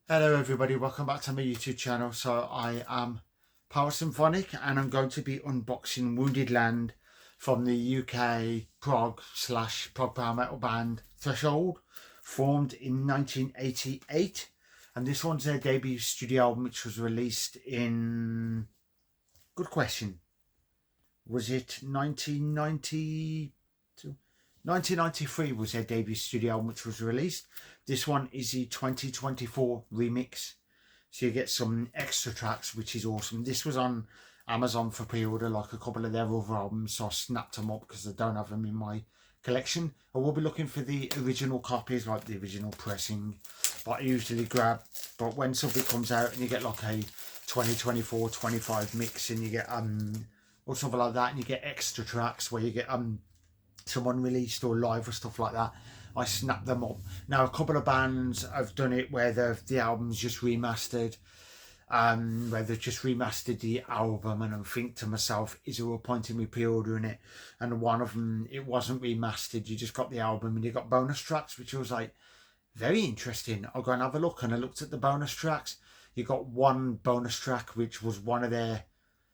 Hello everybody, welcome back to my YouTube channel. So I am Power Symphonic and I'm going to be unboxing Wounded Land from the UK prog/prog power metal band Threshold, formed in 1988, and this one's their debut studio album, which was released in, good question, was it 1990? 1993 was their debut studio album, which was released. This one is the 2024 remix, so you get some extra tracks, which is awesome. This was on Amazon for pre-order, like a couple of their other albums, so I snapped them up because I don't have them in my collection. I will be looking for the original copies, like the original pressing, but I usually grab. But when something comes out and you get like a 2024 25 mix, and you get or something like that, and you get extra tracks where you get some unreleased or live or stuff like that, I snap them up. Now a couple of bands have done it where the album's just remastered, where they've just remastered the album, and I think to myself, is there a point in me pre-ordering it? And one of them, it wasn't remastered, you just got the album and you got bonus tracks, which was like very interesting. I'll go and have a look, and I looked at the bonus tracks. You got one bonus track which was one of their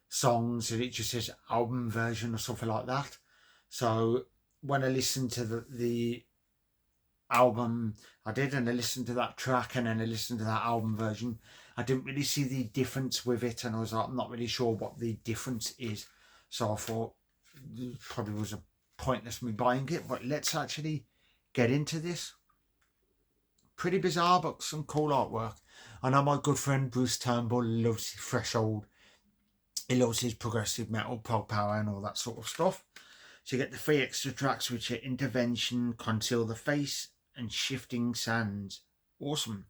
songs, and it just says album version or something like that. So when I listened to the album, I did, and I listened to that track, and then I listened to that album version, I didn't really see the difference with it, and I was like, I'm not really sure what the difference is. So I thought it probably was a pointless me buying it, but let's actually get into this. Pretty bizarre, but some cool artwork. I know my good friend Bruce Turnbull loves Threshold. He loves his progressive metal, prog power, and all that sort of stuff. So you get the 3 extra tracks, which are Intervention, Conceal the Face, and Shifting Sands. Awesome.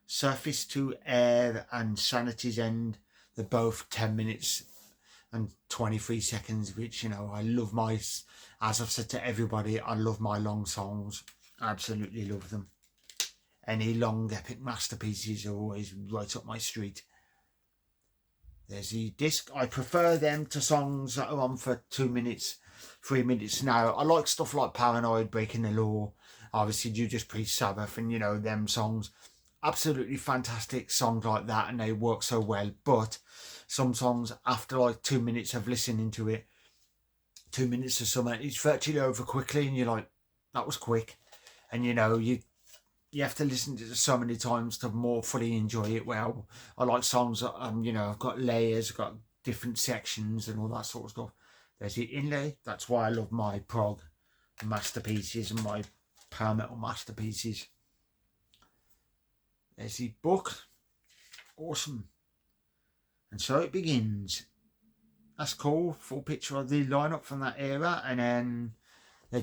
Surface to Air and Sanity's End. They're both 10 minutes and 23 seconds, which, you know, I love my, as I've said to everybody, I love my long songs. Absolutely love them. Any long epic masterpieces are always right up my street. There's the disc. I prefer them to songs that are on for 2 minutes, 3 minutes now. I like stuff like Paranoid, Breaking the Law, obviously Judas Priest, Sabbath, and you know, them songs. Absolutely fantastic songs like that, and they work so well. But some songs, after like 2 minutes of listening to it, 2 minutes or something, it's virtually over quickly, and you're like, that was quick. And you know, you have to listen to it so many times to more fully enjoy it. Well, I like songs that, you know, I've got layers, I've got different sections and all that sort of stuff. There's the inlay. That's why I love my prog masterpieces and my power metal masterpieces. There's the book. Awesome. And so it begins. That's cool. Full picture of the lineup from that era. And then I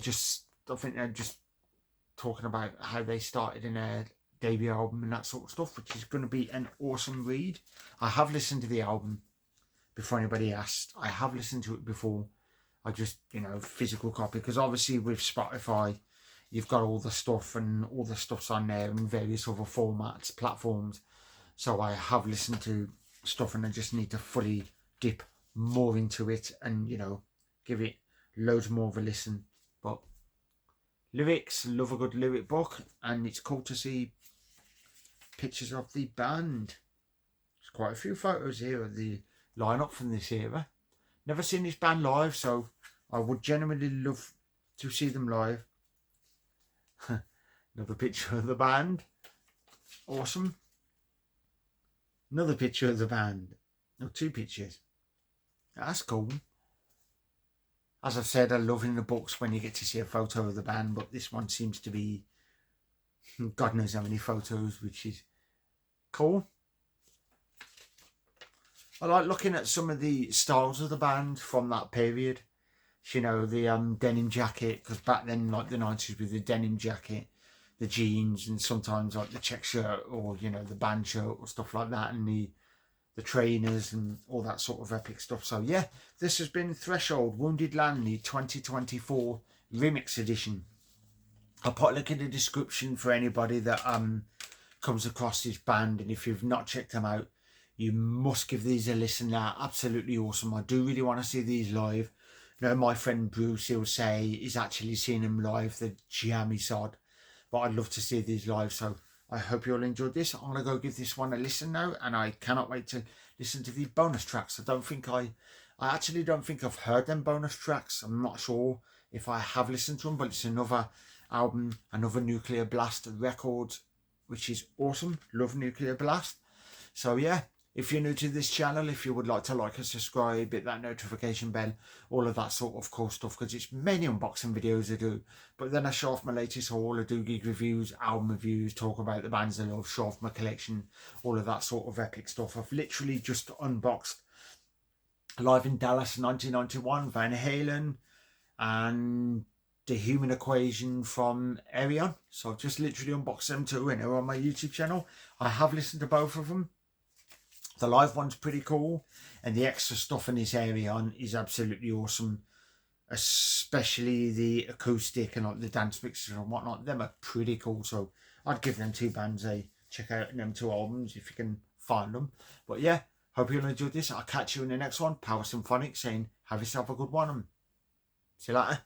think they're just talking about how they started in their debut album and that sort of stuff, which is going to be an awesome read. I have listened to the album before anybody asked. I have listened to it before. I just, you know, physical copy, because obviously with Spotify, you've got all the stuff, and all the stuff's on there in various other formats, platforms. So I have listened to stuff, and I just need to fully dip more into it and, you know, give it loads more of a listen. But lyrics, love a good lyric book, and it's cool to see pictures of the band. There's quite a few photos here of the lineup from this era. Never seen this band live, so I would genuinely love to see them live. Another picture of the band. Awesome. Another picture of the band. No, 2 pictures. That's cool. As I've said, I love in the books when you get to see a photo of the band, but this one seems to be God knows how many photos, which is cool. I like looking at some of the styles of the band from that period. You know, the denim jacket, because back then, like the 90s, with the denim jacket, the jeans, and sometimes like the check shirt, or, you know, the band shirt or stuff like that, and the trainers and all that sort of epic stuff. So yeah, this has been Threshold Wounded Land, the 2024 remix edition. I'll put a link in the description for anybody that comes across this band, and if you've not checked them out, you must give these a listen. They're absolutely awesome. I do really want to see these live. You know, my friend Bruce, he'll say he's actually seen them live, the jammy sod, but I'd love to see these live. So I hope you all enjoyed this. I'm going to go give this one a listen now, and I cannot wait to listen to the bonus tracks. I actually don't think I've heard them bonus tracks. I'm not sure if I have listened to them, but it's another album, another Nuclear Blast record, which is awesome. Love Nuclear Blast. So yeah, if you're new to this channel, if you would like to like and subscribe, hit that notification bell, all of that sort of cool stuff, because it's many unboxing videos I do, but then I show off my latest haul, I do gig reviews, album reviews, talk about the bands I love, show off my collection, all of that sort of epic stuff. I've literally just unboxed Live in Dallas 1991, Van Halen, and The Human Equation from Ayreon. So I've just literally unboxed them too, and they're on my YouTube channel. I have listened to both of them. The live one's pretty cool, and the extra stuff in this Ayreon is absolutely awesome, especially the acoustic and like the dance mixes and whatnot. Them are pretty cool, so I'd give them two bands a check out, them two albums if you can find them. But yeah, hope you all enjoyed this. I'll catch you in the next one. Power Symphonic saying have yourself a good one. See you later.